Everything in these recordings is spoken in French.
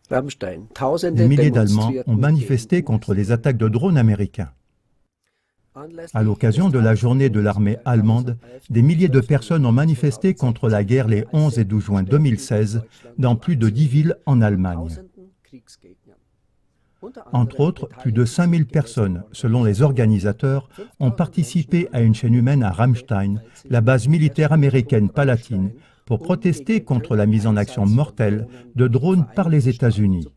Des milliers d'Allemands ont manifesté contre les attaques de drones américains. À l'occasion de la journée de l'armée allemande, des milliers de personnes ont manifesté contre la guerre les 11 et 12 juin 2016 dans plus de 10 villes en Allemagne. Entre autres, plus de 5000 personnes, selon les organisateurs, ont participé à une chaîne humaine à Ramstein, la base militaire américaine palatine, pour protester contre la mise en action mortelle de drones par les États-Unis.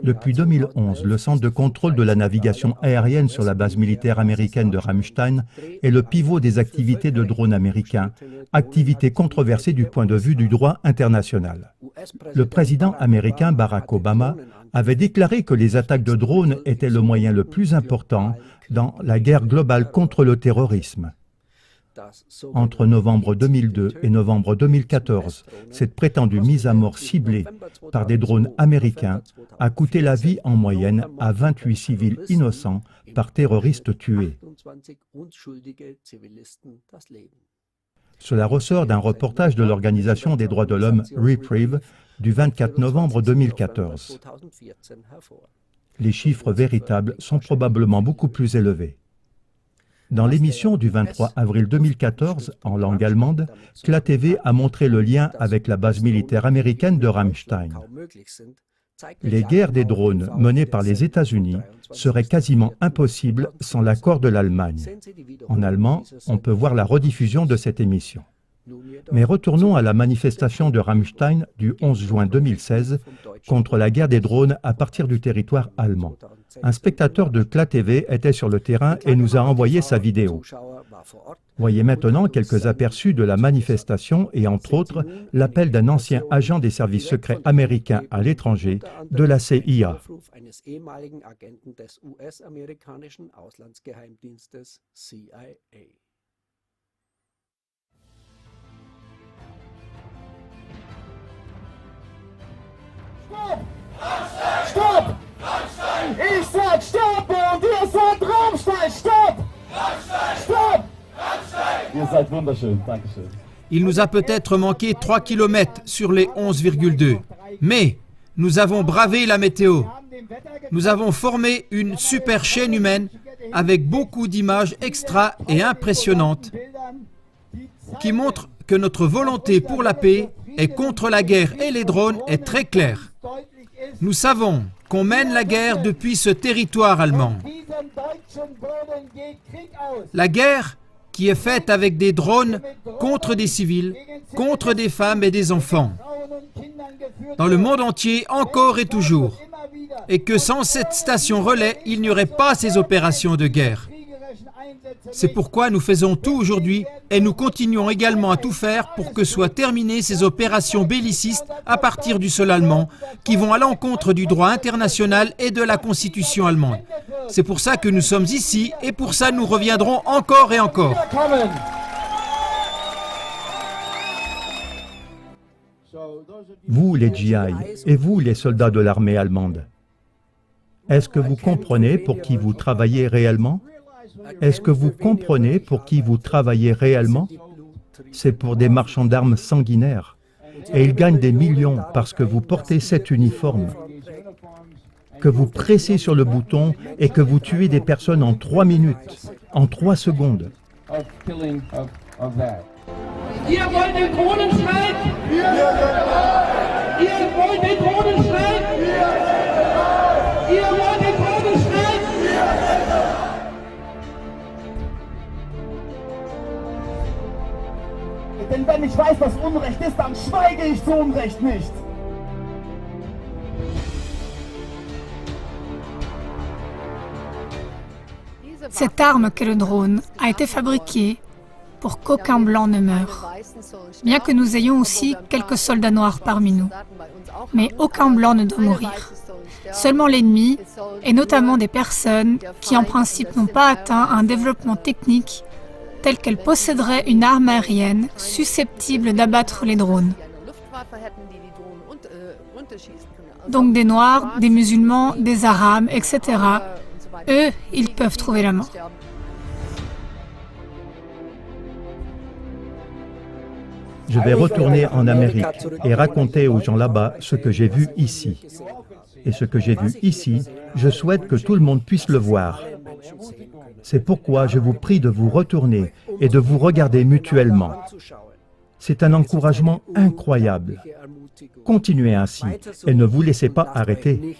Depuis 2011, le Centre de contrôle de la navigation aérienne sur la base militaire américaine de Ramstein est le pivot des activités de drones américains, activités controversées du point de vue du droit international. Le président américain Barack Obama avait déclaré que les attaques de drones étaient le moyen le plus important dans la guerre globale contre le terrorisme. Entre novembre 2002 et novembre 2014, cette prétendue mise à mort ciblée par des drones américains a coûté la vie en moyenne à 28 civils innocents par terroristes tués. Cela ressort d'un reportage de l'Organisation des droits de l'homme Reprieve du 24 novembre 2014. Les chiffres véritables sont probablement beaucoup plus élevés. Dans l'émission du 23 avril 2014, en langue allemande, KLA-TV a montré le lien avec la base militaire américaine de Ramstein. Les guerres des drones menées par les États-Unis seraient quasiment impossibles sans l'accord de l'Allemagne. En allemand, on peut voir la rediffusion de cette émission. Mais retournons à la manifestation de Ramstein du 11 juin 2016 contre la guerre des drones à partir du territoire allemand. Un spectateur de KLA-TV était sur le terrain et nous a envoyé sa vidéo. Voyez maintenant quelques aperçus de la manifestation et entre autres l'appel d'un ancien agent des services secrets américains à l'étranger de la CIA. Stopp! Stopp! Ich sag Stopp und ihr sagt Ramstein! Stopp! Stopp! Ihr seid wunderschön, dankeschön. Il nous a peut-être manqué 3 km sur les 11,2, mais nous avons bravé la météo. Nous avons formé une super chaîne humaine avec beaucoup d'images extra et impressionnantes qui montrent que notre volonté pour la paix et contre la guerre et les drones est très claire. Nous savons qu'on mène la guerre depuis ce territoire allemand. La guerre qui est faite avec des drones contre des civils, contre des femmes et des enfants. Dans le monde entier, encore et toujours. Et que sans cette station relais, il n'y aurait pas ces opérations de guerre. C'est pourquoi nous faisons tout aujourd'hui et nous continuons également à tout faire pour que soient terminées ces opérations bellicistes à partir du sol allemand qui vont à l'encontre du droit international et de la constitution allemande. C'est pour ça que nous sommes ici et pour ça nous reviendrons encore et encore. Vous, les GI, et vous, les soldats de l'armée allemande, est-ce que vous comprenez pour qui vous travaillez réellement ? Est-ce que vous comprenez pour qui vous travaillez réellement? C'est pour des marchands d'armes sanguinaires. Et ils gagnent des millions parce que vous portez cet uniforme, que vous pressez sur le bouton et que vous tuez des personnes en 3 minutes, en 3 secondes. Ihr wollt den Drohnenstreik! Ihr wollt den Drohnenstreik! Ihr wollt den Drohnenstreik! Denn wenn ich weiß, was Unrecht ist, dann schweige ich zu Unrecht nicht! Cette arme qu'est le drone a été fabriquée pour qu'aucun blanc ne meure. Bien que nous ayons aussi quelques soldats noirs parmi nous. Mais aucun blanc ne doit mourir. Seulement l'ennemi, et notamment des personnes qui en principe n'ont pas atteint un développement technique tel qu'elles posséderaient une arme aérienne susceptible d'abattre les drones. Donc des Noirs, des musulmans, des Arabes, etc. Eux, ils peuvent trouver la mort. Je vais retourner en Amérique et raconter aux gens là-bas ce que j'ai vu ici. Et ce que j'ai vu ici, je souhaite que tout le monde puisse le voir. C'est pourquoi je vous prie de vous retourner et de vous regarder mutuellement. C'est un encouragement incroyable. Continuez ainsi et ne vous laissez pas arrêter.